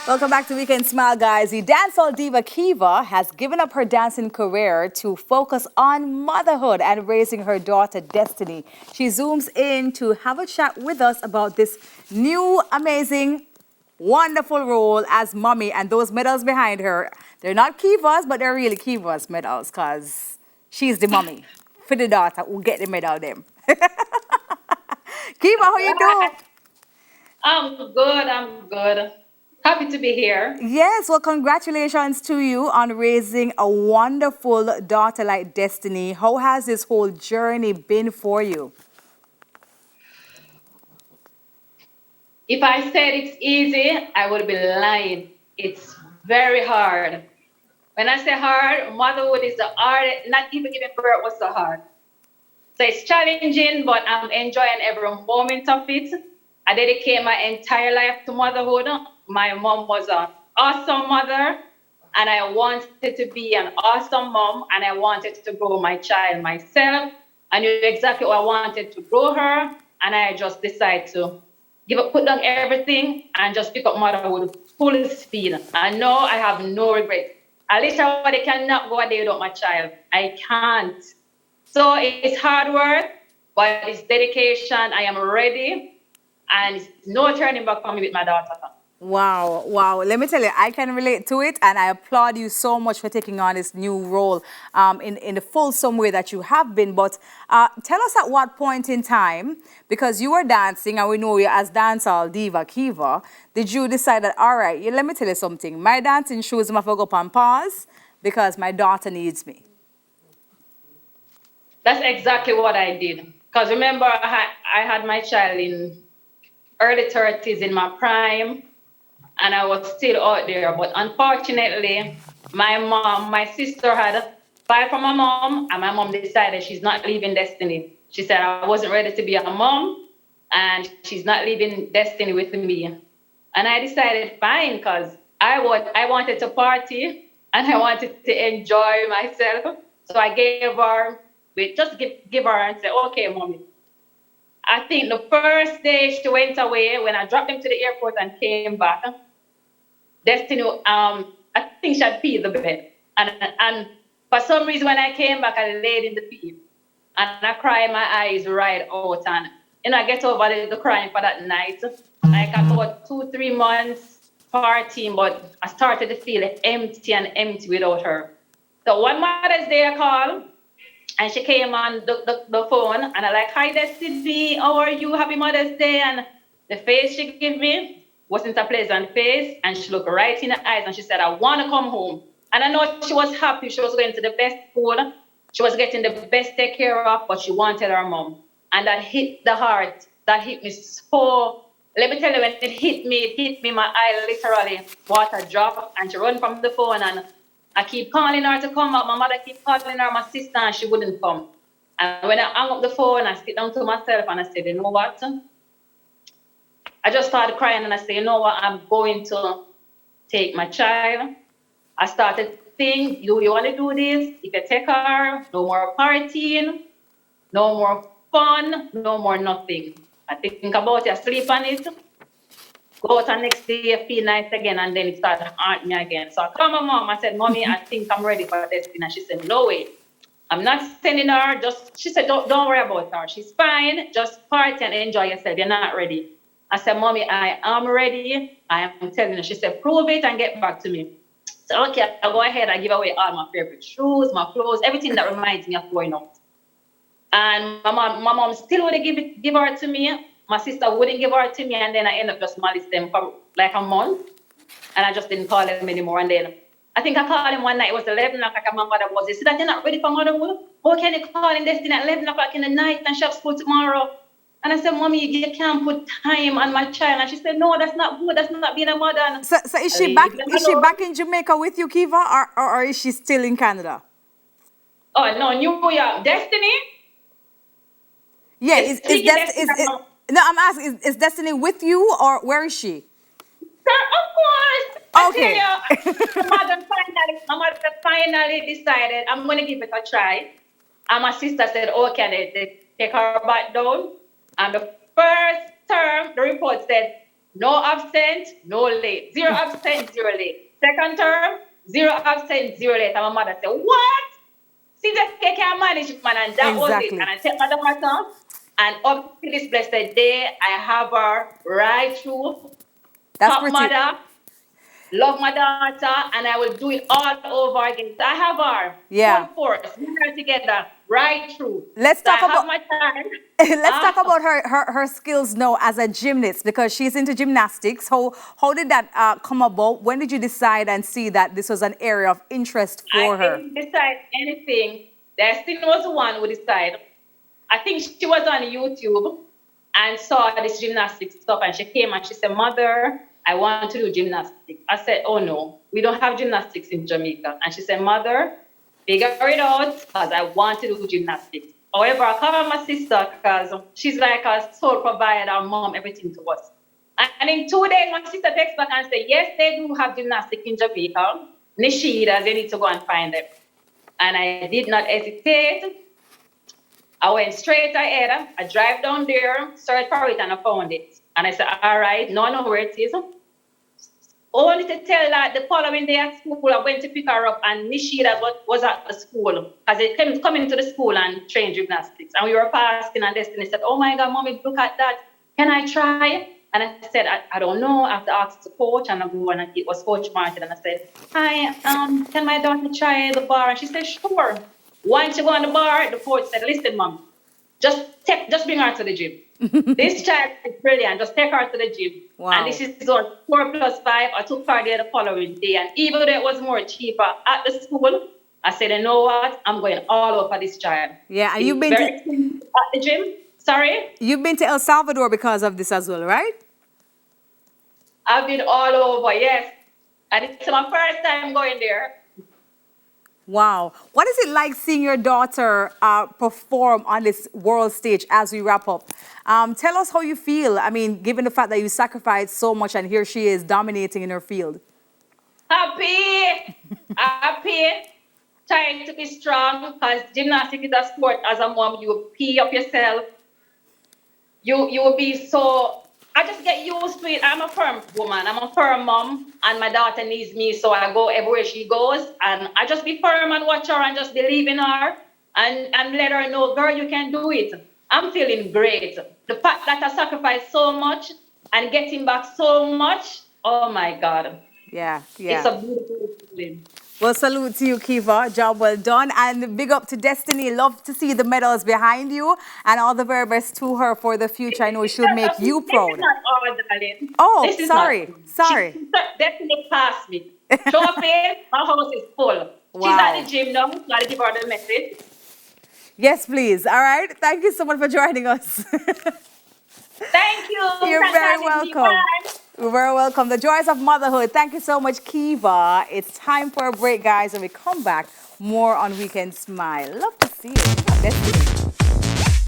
Welcome back to Weekend Smile, guys. The dancehall diva Kiva has given up her dancing career to focus on motherhood and raising her daughter Destiny. She zooms in to have a chat with us about this new, amazing, wonderful role as mommy, and those medals behind her. They're not Kiva's, but they're really Kiva's medals because she's the mommy for the daughter who get the medal them. Kiva, how you do? Right. I'm good. I'm good. Happy to be here. Yes, well, congratulations to you on raising a wonderful daughter like Destiny. How has this whole journey been for you? If I said it's easy, I would be lying. It's very hard. When I say hard, motherhood is the hard. Not even giving birth was so hard. So it's challenging, but I'm enjoying every moment of it. I dedicate my entire life to motherhood. My mom was an awesome mother, and I wanted to be an awesome mom, and I wanted to grow my child myself. I knew exactly what I wanted to grow her, and I just decided to put down everything, and just pick up motherhood full speed. And now I have no regret. I literally cannot go a day without my child. I can't. So it's hard work, but it's dedication. I am ready, and it's no turning back for me with my daughter. Wow, wow. Let me tell you, I can relate to it, and I applaud you so much for taking on this new role in the fulsome way that you have been. But tell us at what point in time, because you were dancing, and we know you as dancehall diva Kiva, did you decide that, all right, let me tell you something, my dancing shoes must go up on pause because my daughter needs me? That's exactly what I did. Because remember, I had my child in early 30s in my prime, and I was still out there. But unfortunately, my sister had filed for my mom, and my mom decided she's not leaving Destiny. She said I wasn't ready to be a mom, and she's not leaving Destiny with me. And I decided fine, because I wanted to party and I wanted to enjoy myself. So I gave her, we just give her and say, okay, mommy. I think the first day she went away, when I dropped him to the airport and came back, Destiny, I think she had peed the bed. And for some reason, when I came back, I laid in the pee. And I cried my eyes right out. And, I get over the crying for that night. Like about 2, 3 months partying, but I started to feel empty and empty without her. So one Mother's Day I called, and she came on the phone, and I like, hi Destiny, how are you? Happy Mother's Day. And the face she gave me wasn't a pleasant face, and she looked right in the eyes and she said, I want to come home. And I know she was happy. She was going to the best school. She was getting the best take care of, but she wanted her mom. And that hit the heart. That hit me so. Let me tell you, when it hit me, my eye literally, water dropped, and she ran from the phone, and I keep calling her to come up. My mother keep calling her, my sister, and she wouldn't come. And when I hung up the phone, I sit down to myself and I said, you know what? I just started crying and I said, you know what? I'm going to take my child. I started to think, do you want to do this? If you take her, no more partying, no more fun, no more nothing. I think about it, I sleep on it, go out and next day, feel nice again, and then it started to haunt me again. So I called my mom, I said, Mommy, I think I'm ready for Destiny. And she said, no way. I'm not sending her, she said, don't worry about her. She's fine, just party and enjoy yourself. You're not ready. I said, Mommy, I am ready. I am telling her. She said, prove it and get back to me. So, okay, I'll go ahead and give away all my favorite shoes, my clothes, everything that reminds me of growing up. And my mom still wouldn't give her to me. My sister wouldn't give her to me, and then I ended up just molesting them for like a month, and I just didn't call them anymore. And then I think I called him one night. It was 11 o'clock, and my mother was. He said that you're not ready for motherhood. How can you call in Destiny at 11 o'clock in the night and she have school tomorrow? And I said, Mommy, you can't put time on my child. And she said, no, that's not good. That's not being a mother. And So is I she back? leave them Is she alone. back in Jamaica with you, Kiva, or is she still in Canada? Oh no, New York, Destiny. Yeah, It's sticky Destiny. no, I'm asking, is Destiny with you or where is she? Sir, of course. I tell Okay. you, my mother finally decided I'm going to give it a try. And my sister said, okay, they take her back down. And the first term, the report said no absent, no late. Zero absent, zero late. Second term, zero absent, zero late. And my mother said, what? See, that can manage it, man. And that was it. Exactly. And I take my daughter, and up to this blessed day, I have her right through. That's Top pretty. mother, love my daughter, and I will do it all over again. So I have her Yeah. full force. We are together right through. Let's So I talk have about my time. let's talk about her skills now as a gymnast, because she's into gymnastics. How did that come about? When did you decide and see that this was an area of interest for I her? didn't decide anything. Destiny was the one who decided. I think she was on YouTube and saw this gymnastics stuff, and she came and she said, Mother, I want to do gymnastics. I said, oh no, we don't have gymnastics in Jamaica. And she said, Mother, figure it out, because I want to do gymnastics. However, I call my sister because she's like a sole provider, our mom, everything to us. And in 2 days, my sister texts back and said, yes, they do have gymnastics in Jamaica. Nishidas, they need to go and find them. And I did not hesitate. I went straight ahead. I drive down there, searched for it, and I found it. And I said, all right, now I know where it is. Only to tell that the following day at school, I went to pick her up, and Nishida was at the school, as they came coming to the school and trained gymnastics. And we were passing, and Destiny said, oh my God, Mommy, look at that. Can I try? And I said, I don't know. I have to ask the coach. And it was Coach Martin. And I said, hi, can my daughter try the bar? And she said, sure. Once you go on the bar, the coach said, listen, Mom, just bring her to the gym. This child is brilliant. Just take her to the gym. Wow. And this is on 4+5. I took her there the following day. And even though it was more cheaper at the school, I said, you know what? I'm going all over this child. Yeah, and you've been Very expensive at the gym. Sorry? You've been to El Salvador because of this as well, right? I've been all over, yes. And it's my first time going there. Wow. What is it like seeing your daughter perform on this world stage as we wrap up? Tell us how you feel. I mean, given the fact that you sacrificed so much and here she is dominating in her field. Happy. Trying to be strong, because gymnastics is a sport. As a mom, you pee up yourself. You will be so... I just get used to it. I'm a firm woman. I'm a firm mom, and my daughter needs me, so I go everywhere she goes. And I just be firm and watch her and just believe in her and let her know, girl, you can do it. I'm feeling great. The fact that I sacrificed so much and getting back so much, oh my God. Yeah. It's a beautiful feeling. Well, salute to you, Kiva. Job well done. And big up to Destiny. Love to see the medals behind you. And all the very best to her for the future. I know she'll make you proud. This is not all, darling. Oh, This is sorry. She definitely passed me. Trophy, my house is full. Wow. She's at the gym now. Gotta give her the message. Yes, please. All right. Thank you so much for joining us. Thank you. You're Thanks very for having me. welcome. Bye. You're very welcome. The joys of motherhood. Thank you so much, Kiva. It's time for a break, guys. When we come back, more on Weekend Smile. Love to see you. Destiny.